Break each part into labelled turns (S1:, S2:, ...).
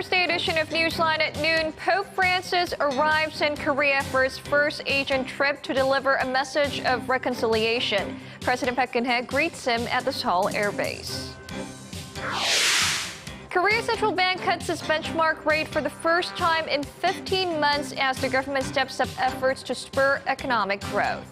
S1: Thursday edition of Newsline at noon, Pope Francis arrives in Korea for his first Asian trip to deliver a message of reconciliation. President Park Geun-hye greets him at the Seoul Air Base. Korea's central bank cuts its benchmark rate for the first time in 15 months as the government steps up efforts to spur economic growth.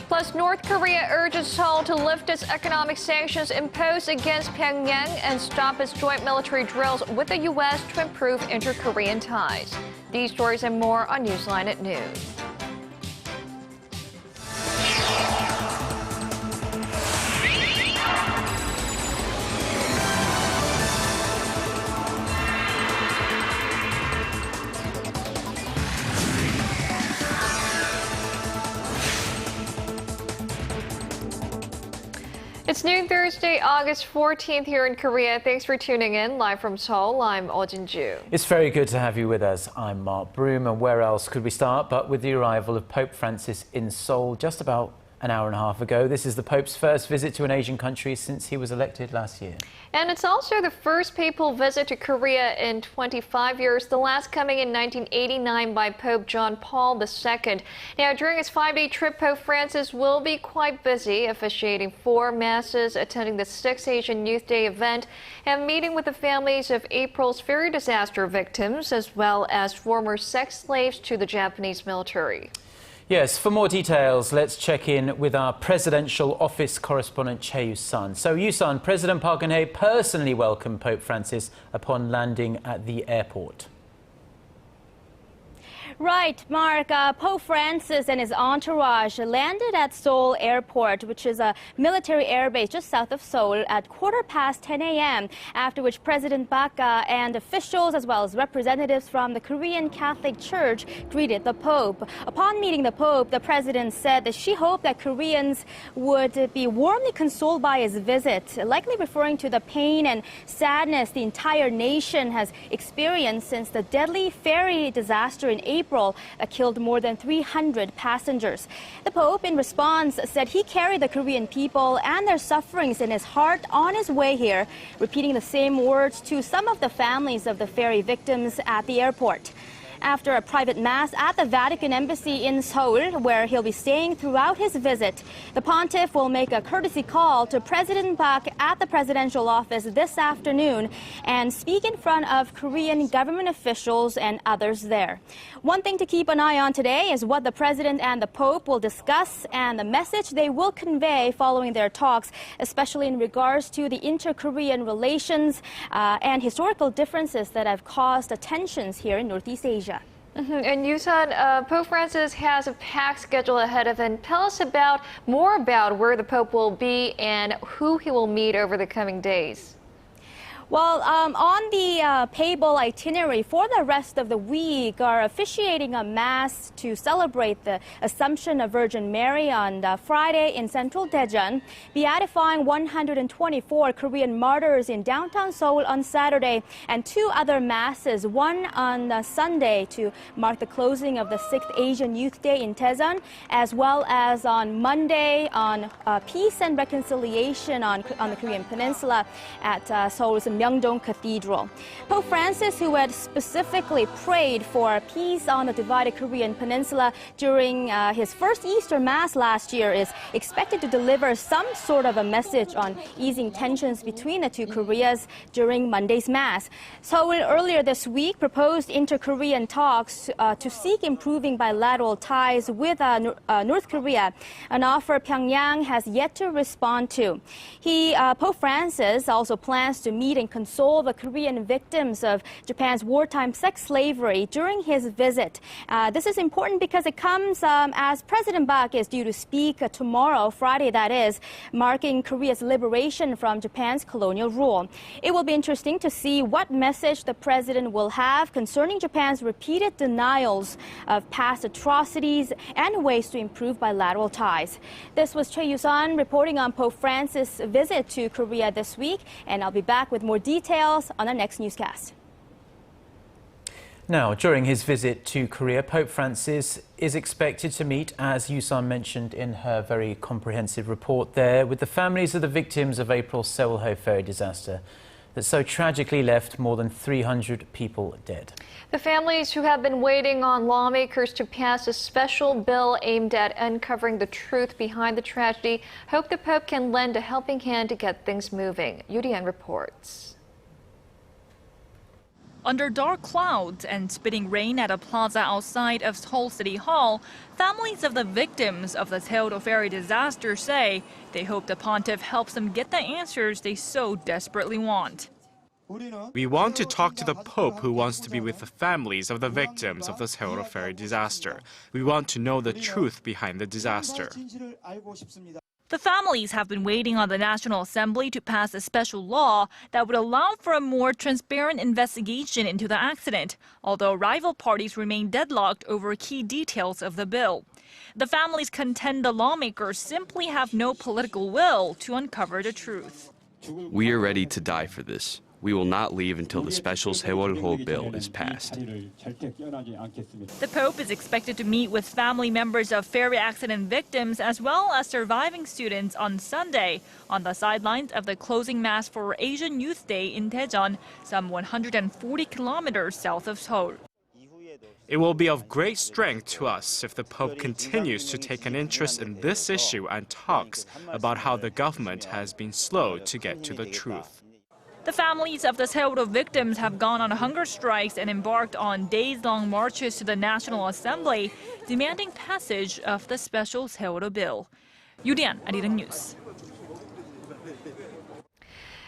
S1: Plus, North Korea urges Seoul to lift its economic sanctions imposed against Pyongyang and stop its joint military drills with the U.S. to improve inter-Korean ties. These stories and more on Newsline at noon. It's noon Thursday, August 14th here in Korea. Thanks for tuning in. Live from Seoul, I'm Jin-ju.
S2: It's very good to have you with us. I'm Mark Broom, and where else could we start but with the arrival of Pope Francis in Seoul just about an hour and a half ago. This is the Pope's first visit to an Asian country since he was elected last year.
S1: And it's also the first papal visit to Korea in 25 years, the last coming in 1989 by Pope John Paul II. Now, during his 5-day trip, Pope Francis will be quite busy, officiating 4 masses, attending the 6th Asian Youth Day event, and meeting with the families of April's ferry disaster victims, as well as former sex slaves to the Japanese military.
S2: Yes, for more details, let's check in with our presidential office correspondent, Choi You-sun. So, You-sun, President Park Geun-hye personally welcomed Pope Francis upon landing at the airport.
S3: Right, Mark. Pope Francis and his entourage landed at Seoul Airport, which is a military airbase just south of Seoul, at 10:15 a.m., after which President Park and officials, as well as representatives from the Korean Catholic Church, greeted the Pope. Upon meeting the Pope, the president said that she hoped that Koreans would be warmly consoled by his visit, likely referring to the pain and sadness the entire nation has experienced since the deadly ferry disaster in April that killed more than 300 passengers. The Pope, in response, said he carried the Korean people and their sufferings in his heart on his way here, repeating the same words to some of the families of the ferry victims at the airport. After a private mass at the Vatican Embassy in Seoul, where he'll be staying throughout his visit, the pontiff will make a courtesy call to President Park at the presidential office this afternoon and speak in front of Korean government officials and others there. One thing to keep an eye on today is what the president and the Pope will discuss and the message they will convey following their talks, especially in regards to the inter-Korean relations and historical differences that have caused tensions here in Northeast Asia.
S1: And you said Pope Francis has a packed schedule ahead of him. Tell us more about where the Pope will be and who he will meet over the coming days.
S3: Well, on the papal itinerary for the rest of the week are officiating a mass to celebrate the Assumption of Virgin Mary on Friday in central Daejeon, beatifying 124 Korean martyrs in downtown Seoul on Saturday, and 2 other masses, one on Sunday to mark the closing of the 6th Asian Youth Day in Daejeon, as well as on Monday on peace and reconciliation on the Korean Peninsula at Seoul's Myeongdong Cathedral. Pope Francis, who had specifically prayed for peace on the divided Korean Peninsula during his first Easter Mass last year, is expected to deliver some sort of a message on easing tensions between the 2 Koreas during Monday's Mass. Seoul earlier this week proposed inter-Korean talks to seek improving bilateral ties with North Korea, an offer Pyongyang has yet to respond to. Pope Francis also plans to meet and console the Korean victims of Japan's wartime sex slavery during his visit. This is important because it comes as President Park is due to speak tomorrow, Friday that is, marking Korea's liberation from Japan's colonial rule. It will be interesting to see what message the president will have concerning Japan's repeated denials of past atrocities and ways to improve bilateral ties. This was Choi You-sun reporting on Pope Francis' visit to Korea this week, and I'll be back with more details on our next newscast.
S2: Now, during his visit to Korea, Pope Francis is expected to meet, as You-sun mentioned in her very comprehensive report there, with the families of the victims of April's Sewol ferry disaster. that so tragically left more than 300 people dead.
S1: The families who have been waiting on lawmakers to pass a special bill aimed at uncovering the truth behind the tragedy hope the Pope can lend a helping hand to get things moving. Yoo reports.
S4: Under dark clouds and spitting rain at a plaza outside of Seoul City Hall, families of the victims of the Sewol ferry disaster say they hope the pontiff helps them get the answers they so desperately want.
S5: We want to talk to the Pope who wants to be with the families of the victims of the Sewol ferry disaster. We want to know the truth behind the disaster.
S4: The families have been waiting on the National Assembly to pass a special law that would allow for a more transparent investigation into the accident, although rival parties remain deadlocked over key details of the bill. The families contend the lawmakers simply have no political will to uncover the truth.
S6: We are ready to die for this. We will not leave until the special Sewol bill is passed.
S4: The Pope is expected to meet with family members of ferry accident victims as well as surviving students on Sunday on the sidelines of the closing mass for Asian Youth Day in Daejeon, some 140 kilometers south of Seoul.
S5: It will be of great strength to us if the Pope continues to take an interest in this issue and talks about how the government has been slow to get to the truth.
S4: The families of the Sewol victims have gone on hunger strikes and embarked on days-long marches to the National Assembly, demanding passage of the special Sewol bill. Yoo-rian, Arirang News.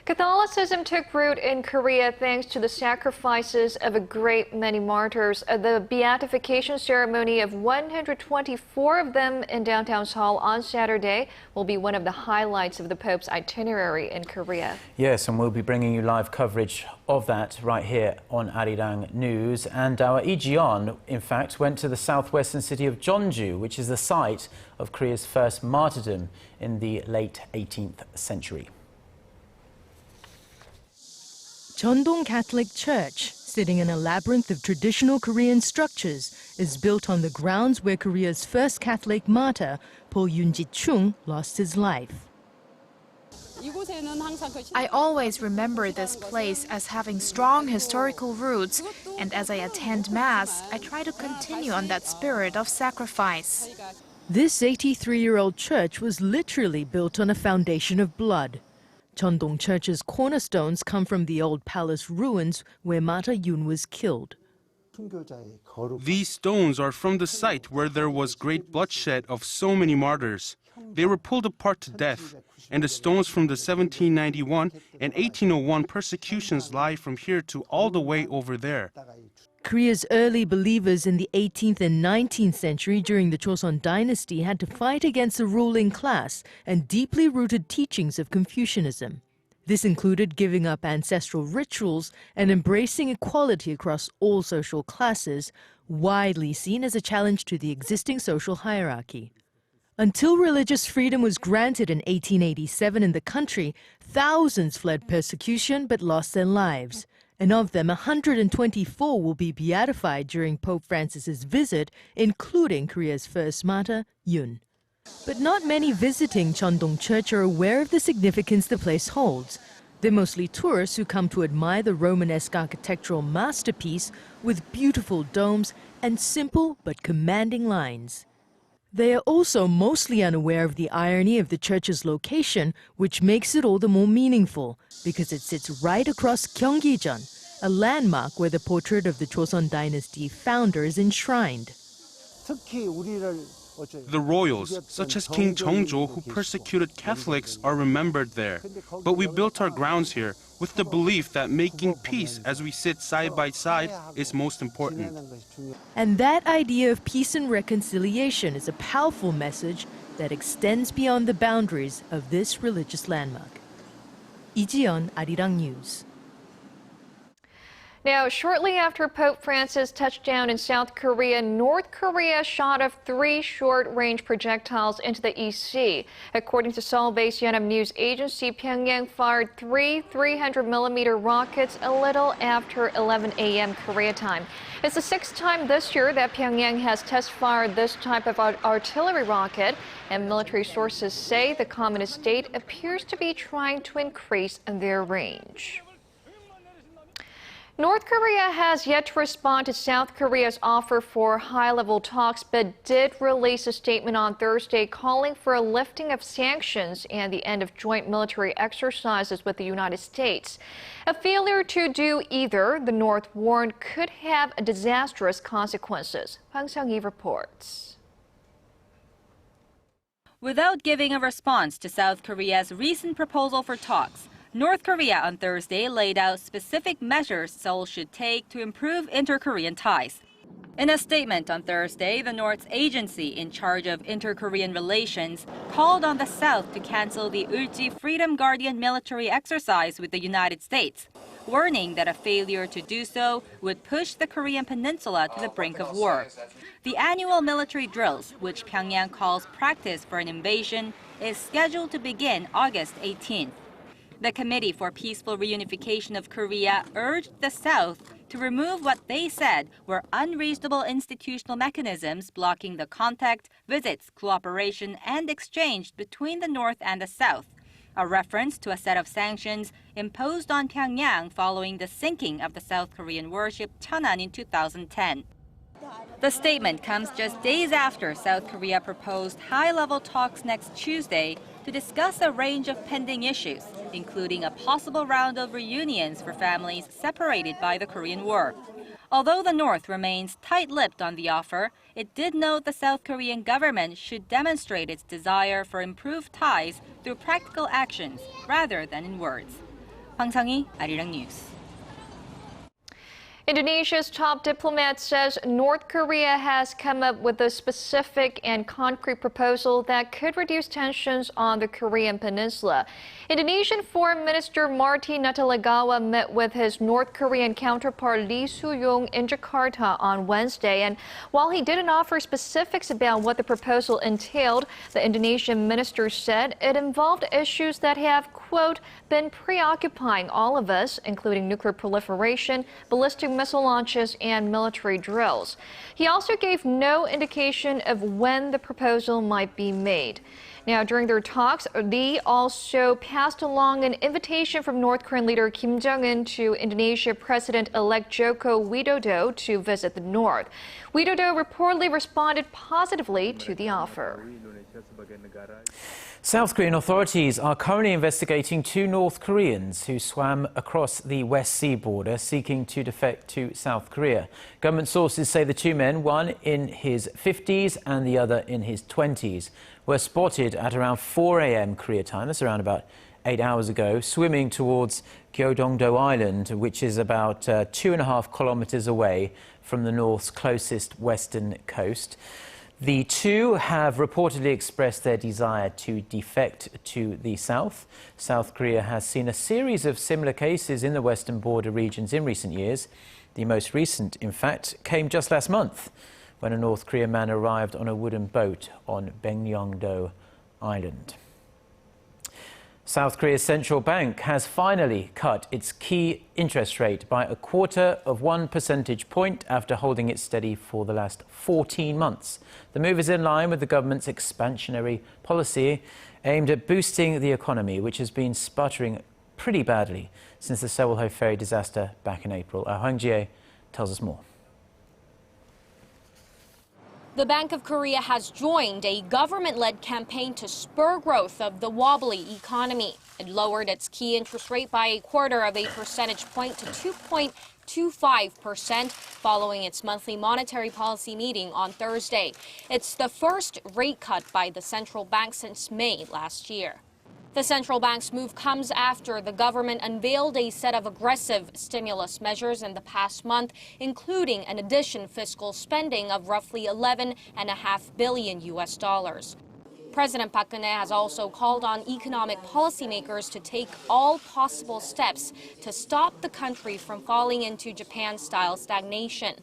S1: Catholicism took root in Korea thanks to the sacrifices of a great many martyrs. The beatification ceremony of 124 of them in downtown Seoul on Saturday will be one of the highlights of the Pope's itinerary in Korea.
S2: Yes, and we'll be bringing you live coverage of that right here on Arirang News. And our Lee Ji-yeon, in fact, went to the southwestern city of Jeonju, which is the site of Korea's first martyrdom in the late 18th century.
S7: Cheondong Catholic Church, sitting in a labyrinth of traditional Korean structures, is built on the grounds where Korea's first Catholic martyr, Po Yoon-ji-chung, lost his life.
S8: I always remember this place as having strong historical roots, and as I attend Mass, I try to continue on that spirit of sacrifice.
S7: This 83-year-old church was literally built on a foundation of blood. Cheondong Church's cornerstones come from the old palace ruins where Martyr Yoon was killed.
S9: These stones are from the site where there was great bloodshed of so many martyrs. They were pulled apart to death, and the stones from the 1791 and 1801 persecutions lie from here to all the way over there.
S7: Korea's early believers in the 18th and 19th century during the Joseon dynasty had to fight against the ruling class and deeply rooted teachings of Confucianism. This included giving up ancestral rituals and embracing equality across all social classes, widely seen as a challenge to the existing social hierarchy. Until religious freedom was granted in 1887 in the country, thousands fled persecution but lost their lives. And of them, 124 will be beatified during Pope Francis's visit, including Korea's first martyr, Yoon. But not many visiting Cheondong Church are aware of the significance the place holds. They're mostly tourists who come to admire the Romanesque architectural masterpiece with beautiful domes and simple but commanding lines. They are also mostly unaware of the irony of the church's location, which makes it all the more meaningful, because it sits right across Gyeonggi-jeon, a landmark where the portrait of the Joseon dynasty founder is enshrined.
S9: The royals, such as King Jeongjo, who persecuted Catholics, are remembered there. But we built our grounds here with the belief that making peace as we sit side by side is most important.
S7: And that idea of peace and reconciliation is a powerful message that extends beyond the boundaries of this religious landmark. Lee Ji-yeon, Arirang News.
S1: Now, shortly after Pope Francis touched down in South Korea, North Korea shot off 3 short-range projectiles into the East Sea. According to Seoul-based Yonhap News Agency, Pyongyang fired 3 300mm rockets a little after 11 a.m. Korea time. It's the 6th time this year that Pyongyang has test-fired this type of artillery rocket, and military sources say the communist state appears to be trying to increase their range. North Korea has yet to respond to South Korea's offer for high-level talks, but did release a statement on Thursday calling for a lifting of sanctions and the end of joint military exercises with the United States. A failure to do either, the North warned, could have disastrous consequences. Park Geun-hye reports.
S10: Without giving a response to South Korea's recent proposal for talks, North Korea on Thursday laid out specific measures Seoul should take to improve inter-Korean ties. In a statement on Thursday, the North's agency in charge of inter-Korean relations called on the South to cancel the Ulji Freedom Guardian military exercise with the United States, warning that a failure to do so would push the Korean peninsula to the brink of war. The annual military drills, which Pyongyang calls practice for an invasion, is scheduled to begin August 18th. The Committee for Peaceful Reunification of Korea urged the South to remove what they said were unreasonable institutional mechanisms blocking the contact, visits, cooperation, and exchange between the North and the South, a reference to a set of sanctions imposed on Pyongyang following the sinking of the South Korean warship Cheonan in 2010. The statement comes just days after South Korea proposed high-level talks next Tuesday to discuss a range of pending issues, including a possible round of reunions for families separated by the Korean War. Although the North remains tight-lipped on the offer, it did note the South Korean government should demonstrate its desire for improved ties through practical actions rather than in words. Park Geun-hye, Arirang News.
S1: Indonesia's top diplomat says North Korea has come up with a specific and concrete proposal that could reduce tensions on the Korean peninsula. Indonesian Foreign Minister Marty Natalegawa met with his North Korean counterpart Lee Soo-yong in Jakarta on Wednesday, and while he didn't offer specifics about what the proposal entailed, the Indonesian minister said it involved issues that have, quote, been preoccupying all of us, including nuclear proliferation, ballistic missile launches, and military drills. He also gave no indication of when the proposal might be made. Now, during their talks, Lee also passed along an invitation from North Korean leader Kim Jong-un to Indonesia President-elect Joko Widodo to visit the North. Widodo reportedly responded positively to the offer.
S2: South Korean authorities are currently investigating 2 North Koreans who swam across the West Sea border seeking to defect to South Korea. Government sources say the 2 men, one in his 50s and the other in his 20s, were spotted at around 4 a.m. Korea time, that's around about 8 hours ago, swimming towards Gyeongdo Island, which is about 2.5 kilometers away from the North's closest western coast. The 2 have reportedly expressed their desire to defect to the south. South Korea has seen a series of similar cases in the western border regions in recent years. The most recent, in fact, came just last month, when a North Korean man arrived on a wooden boat on Baekneungdo Island. South Korea's central bank has finally cut its key interest rate by 0.25 percentage point after holding it steady for the last 14 months. The move is in line with the government's expansionary policy aimed at boosting the economy, which has been sputtering pretty badly since the Sewol ferry disaster back in April. Hwang Ji-hye tells us more.
S11: The Bank of Korea has joined a government-led campaign to spur growth of the wobbly economy. It lowered its key interest rate by 0.25 percentage point to 2.25% following its monthly monetary policy meeting on Thursday. It's the first rate cut by the central bank since May last year. The central bank's move comes after the government unveiled a set of aggressive stimulus measures in the past month, including an additional fiscal spending of roughly $11.5 billion. President Park Geun-hye has also called on economic policymakers to take all possible steps to stop the country from falling into Japan-style stagnation.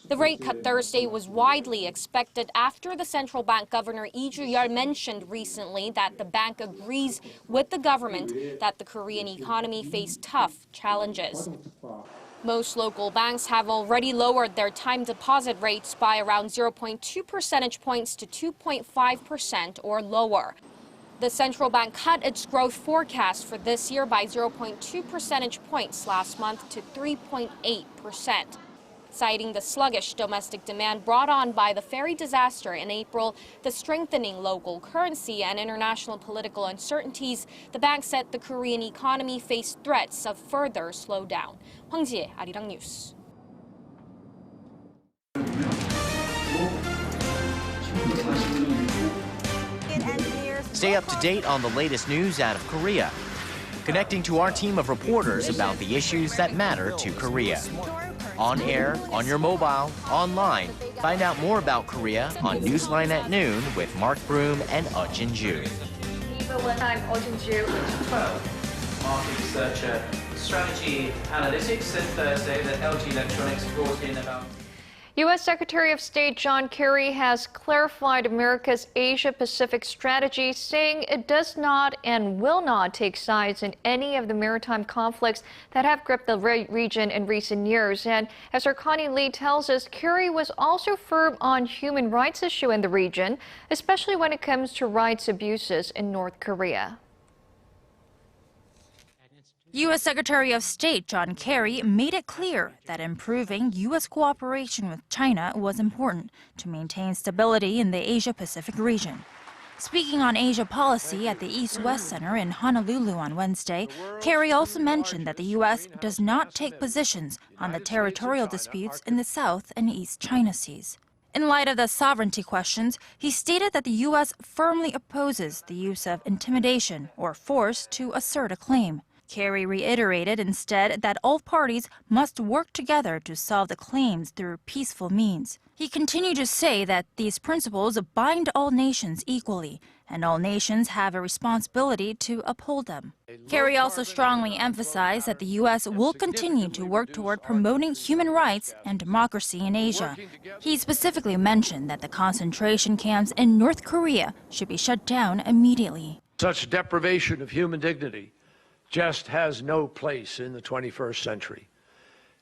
S11: The rate cut Thursday was widely expected after the central bank governor Lee Ju-yeol mentioned recently that the bank agrees with the government that the Korean economy faced tough challenges. Most local banks have already lowered their time deposit rates by around 0.2 percentage points to 2.5% or lower. The central bank cut its growth forecast for this year by 0.2 percentage points last month to 3.8%. Citing the sluggish domestic demand brought on by the ferry disaster in April, the strengthening local currency and international political uncertainties, the bank said the Korean economy faced threats of further slowdown. Hwang Ji-hye, Arirang News.
S12: Stay up to date on the latest news out of Korea, connecting to our team of reporters about the issues that matter to Korea. On air, on your mobile, online. Find out more about Korea on NEWSLINE at noon with Mark Broom and Jin-ju.
S1: I'm Jin-ju.
S2: Market researcher, strategy analytics, said Thursday that LG Electronics brought in about...
S1: U.S. Secretary of State John Kerry has clarified America's Asia-Pacific strategy, saying it does not and will not take sides in any of the maritime conflicts that have gripped the region in recent years. And as our Connie Lee tells us, Kerry was also firm on human rights issue in the region, especially when it comes to rights abuses in North Korea.
S4: U.S. Secretary of State John Kerry made it clear that improving U.S. cooperation with China was important to maintain stability in the Asia-Pacific region. Speaking on Asia policy at the East-West Center in Honolulu on Wednesday, Kerry also mentioned that the U.S. does not take positions on the territorial disputes in the South and East China Seas. In light of the sovereignty questions, he stated that the U.S. firmly opposes the use of intimidation or force to assert a claim. Kerry reiterated instead that all parties must work together to solve the claims through peaceful means. He continued to say that these principles bind all nations equally, and all nations have a responsibility to uphold them. Kerry also strongly emphasized that the U.S. will continue to work toward promoting human rights and democracy in Asia. He specifically mentioned that the concentration camps in North Korea should be shut down immediately.
S13: Such deprivation of human dignity just has no place in the 21st century.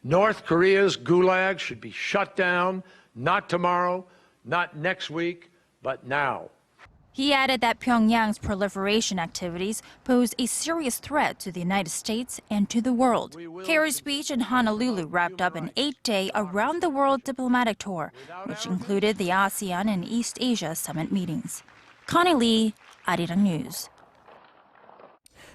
S13: North Korea's gulag should be shut down, not tomorrow, not next week, but now.
S4: He added that Pyongyang's proliferation activities pose a serious threat to the United States and to the world. Kerry's speech in Honolulu wrapped up an 8-day around-the-world diplomatic tour, which included the ASEAN and East Asia summit meetings. Connie Lee, Arirang News.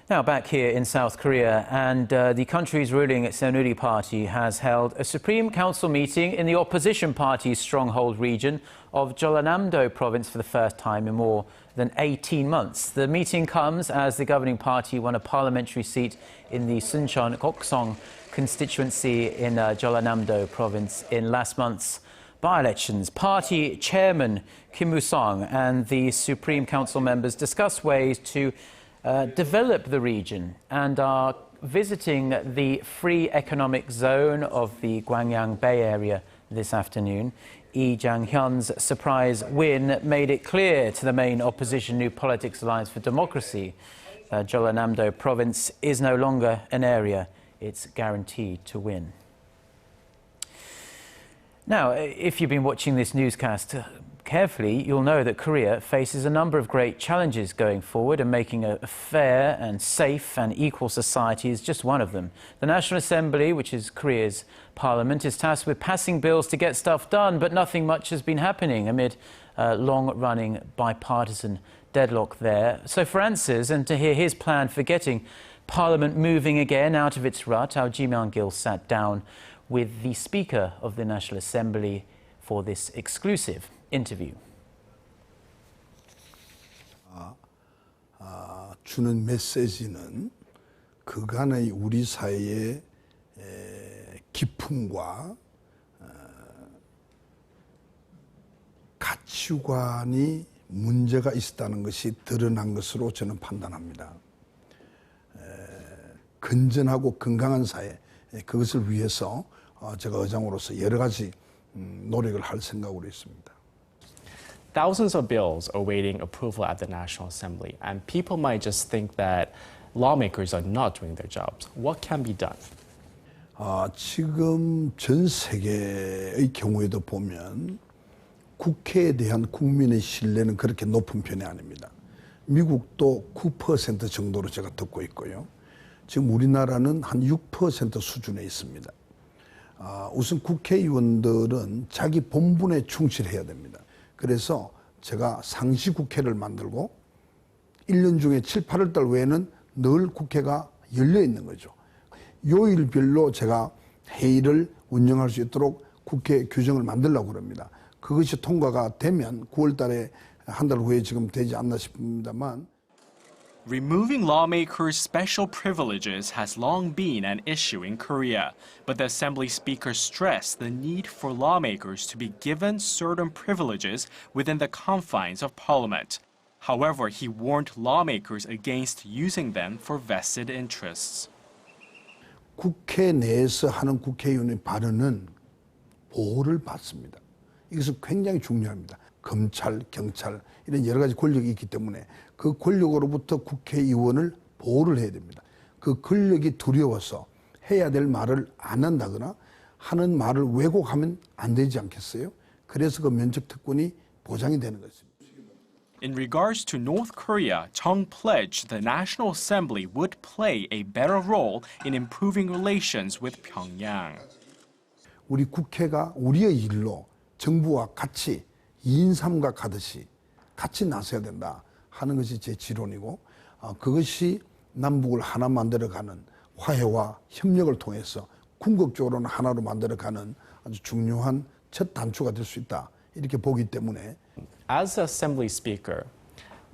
S2: Now back here in South Korea, and the country's ruling Saenuri Party has held a Supreme Council meeting in the opposition party's stronghold region of Jeollanam-do province for the first time in more than 18 months. The meeting comes as the governing party won a parliamentary seat in the Suncheon-Goksong constituency in Jeollanam-do province in last month's by-elections. Party chairman Kim Woo-sung and the Supreme Council members discussed ways to develop the region and are visiting the free economic zone of the Gwangyang Bay area this afternoon. Lee Jang-hyun's surprise win made it clear to the main opposition New Politics Alliance for Democracy Jeollanam-do province is no longer an area it's guaranteed to win. Now, if you've been watching this newscast carefully, you'll know that Korea faces a number of great challenges going forward, and making a fair and safe and equal society is just one of them. The National Assembly, which is Korea's parliament, is tasked with passing bills to get stuff done, but nothing much has been happening amid long-running bipartisan deadlock there. So for answers and to hear his plan for getting Parliament moving again out of its rut, our Ji Myung-gil sat down with the Speaker of the National Assembly for this exclusive interview.
S14: 주는 메시지는 그간의 우리 사회의 기품과 가치관이 문제가 있었다는 것이 드러난 것으로 저는 판단합니다. 건전하고 건강한 사회, 그것을 위해서 제가 의장으로서 여러 가지 노력을 할 생각으로 있습니다.
S5: Thousands of bills awaiting approval at the National Assembly, and people might just think that lawmakers are not doing their jobs. What can be done?
S14: 지금 전 세계의 경우에도 보면 국회에 대한 국민의 신뢰는 그렇게 높은 편이 아닙니다. 미국도 9% 정도로 제가 듣고 있고요. 지금 우리나라는 한 6% 수준에 있습니다. 우선 국회의원들은 자기 본분에 충실해야 됩니다. 그래서 제가 상시국회를 만들고 1년 중에 7, 8월 달 외에는 늘 국회가 열려 있는 거죠. 요일별로 제가 회의를 운영할 수 있도록 국회 규정을 만들려고 합니다. 그것이 통과가 되면 9월 달에 한 달 후에 지금 되지 않나 싶습니다만.
S5: Removing lawmakers' special privileges has long been an issue in Korea, but the Assembly Speaker stressed the need for lawmakers to be given certain privileges within the confines of Parliament. However, he warned lawmakers against using them for vested interests.
S14: 국회 내에서 하는 국회의원의 발언은 보호를 받습니다. 이것은 굉장히 중요합니다. 검찰, 경찰 이런 여러 가지 권력이 있기 때문에 그 권력으로부터 국회의원을 보호를 해야 됩니다. 그 권력이 두려워서 해야 될 말을 안 한다거나 하는 말을 왜곡하면 안 되지 않겠어요? 그래서 그 면책특권이 보장이 되는 것입니다.
S5: In regards to North Korea, Chung pledged the National Assembly would play a better role in improving relations with Pyongyang.
S14: 우리 국회가 우리의 일로 정부와 같이 2인 3각 하듯이 같이 나서야 된다 하는 것이 제 지론이고 그것이 남북을 하나 만들어가는 화해와 협력을 통해서 궁극적으로는 하나로 만들어가는 아주 중요한 첫 단추가 될 수 있다 이렇게 보기 때문에
S15: As Assembly Speaker,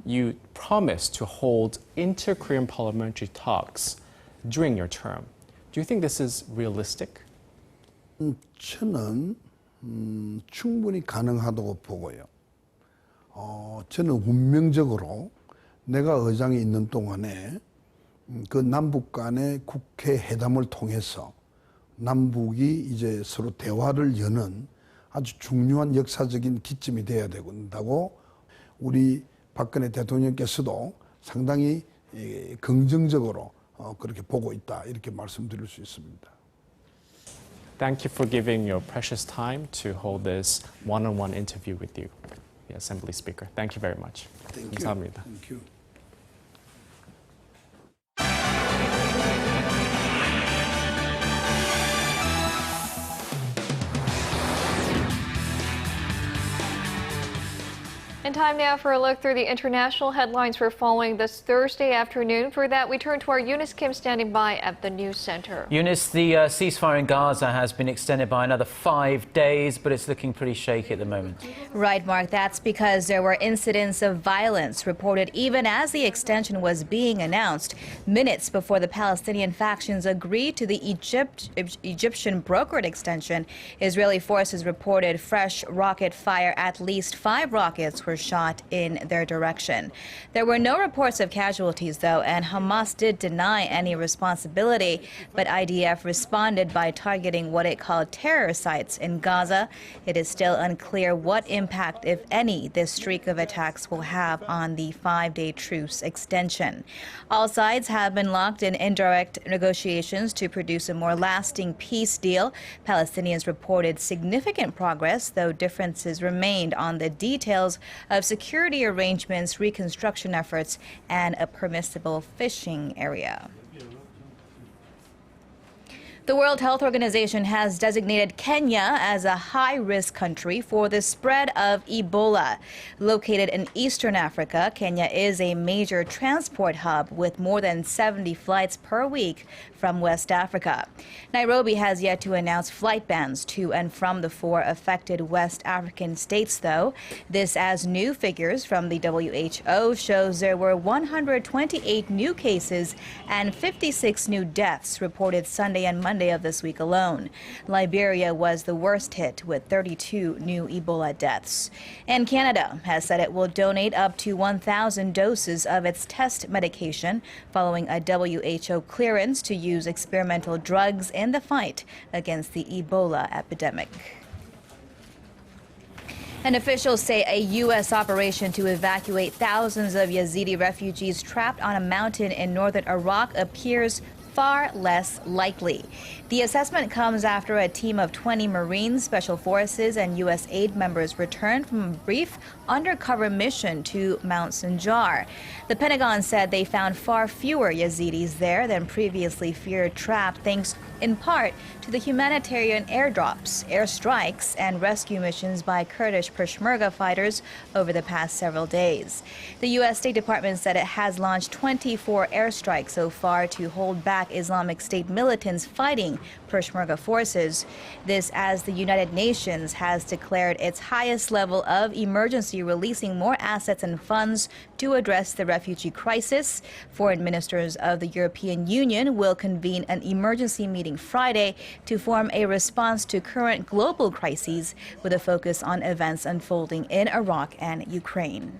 S15: you promised to hold inter-Korean parliamentary talks during your term. Do you think this is realistic?
S14: 저는 충분히 가능하다고 보고요. 저는 운명적으로 내가 의장에 있는 동안에 그 남북 간의 국회 회담을 통해서 남북이 이제 서로 대화를 여는 아주 중요한 역사적인 기점이 돼야 된다고 우리 박근혜 대통령께서도 상당히 긍정적으로 그렇게 보고 있다 이렇게 말씀드릴 수 있습니다.
S15: Thank you for giving your precious time to hold this one-on-one interview with you, the Assembly Speaker. Thank you very much.
S14: Thank you.
S15: 감사합니다.
S14: Thank you.
S1: And time now for a look through the international headlines we're following this Thursday afternoon. For that, we turn to our Eunice Kim standing by at the news center.
S2: Eunice, the ceasefire in Gaza has been extended by another 5 days, but it's looking pretty shaky at the moment.
S16: Right, Mark. That's because there were incidents of violence reported even as the extension was being announced, minutes before the Palestinian factions agreed to the Egyptian brokered extension. Israeli forces reported fresh rocket fire. At least 5 rockets were shot in their direction. There were no reports of casualties, though, and Hamas did deny any responsibility, but IDF responded by targeting what it called terror sites in Gaza. It is still unclear what impact, if any, this streak of attacks will have on the 5-day truce extension. All sides have been locked in indirect negotiations to produce a more lasting peace deal. Palestinians reported significant progress, though differences remained on the details of security arrangements, reconstruction efforts, and a permissible fishing area. The World Health Organization has designated Kenya as a high-risk country for the spread of Ebola. Located in eastern Africa, Kenya is a major transport hub with more than 70 flights per week from West Africa. Nairobi has yet to announce flight bans to and from the 4 affected West African states, though. This as new figures from the WHO shows there were 128 new cases and 56 new deaths reported Sunday and Monday of this week alone. Liberia was the worst hit with 32 new Ebola deaths. And Canada has said it will donate up to 1,000 doses of its test medication following a WHO clearance to use experimental drugs in the fight against the Ebola epidemic. And officials say a U.S. operation to evacuate thousands of Yazidi refugees trapped on a mountain in northern Iraq appears far less likely. The assessment comes after a team of 20 Marines, Special Forces, and U.S. aid members returned from a brief undercover mission to Mount Sinjar. The Pentagon said they found far fewer Yazidis there than previously feared, trapped thanks in part to the humanitarian airdrops, airstrikes, and rescue missions by Kurdish Peshmerga fighters over the past several days. The U.S. State Department said it has launched 24 airstrikes so far to hold back Islamic State militants fighting Peshmerga forces. This as the United Nations has declared its highest level of emergency, releasing more assets and funds to address the refugee crisis. Foreign ministers of the European Union will convene an emergency meeting Friday to form a response to current global crises with a focus on events unfolding in Iraq and Ukraine.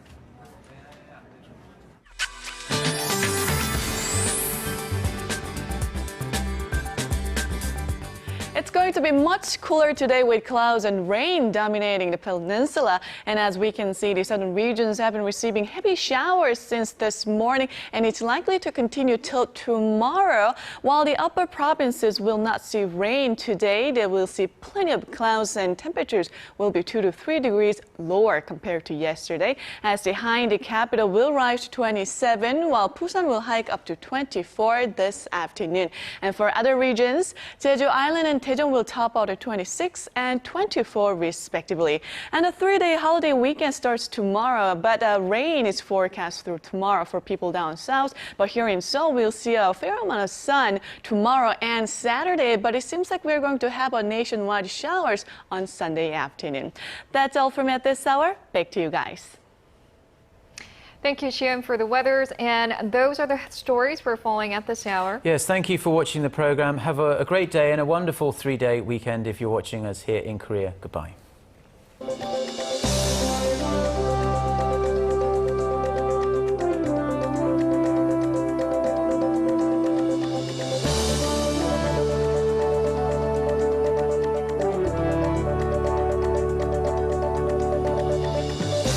S17: It's going to be much cooler today with clouds and rain dominating the peninsula. And as we can see, the southern regions have been receiving heavy showers since this morning, and it's likely to continue till tomorrow. While the upper provinces will not see rain today, they will see plenty of clouds, and temperatures will be 2 to 3 degrees lower compared to yesterday, as the high in the capital will rise to 27, while Busan will hike up to 24 this afternoon. And for other regions, Jeju Island and Daejeon will top out at 26 and 24 respectively. And a 3-day holiday weekend starts tomorrow, but rain is forecast through tomorrow for people down south. But here in Seoul, we'll see a fair amount of sun tomorrow and Saturday, but it seems like we're going to have a nationwide showers on Sunday afternoon. That's all from me at this hour. Back to you guys.
S1: Thank you, Xian, for the weathers, and those are the stories we're following at this hour.
S2: Yes, thank you for watching the program. Have a great day and a wonderful 3-day weekend if you're watching us here in Korea. Goodbye.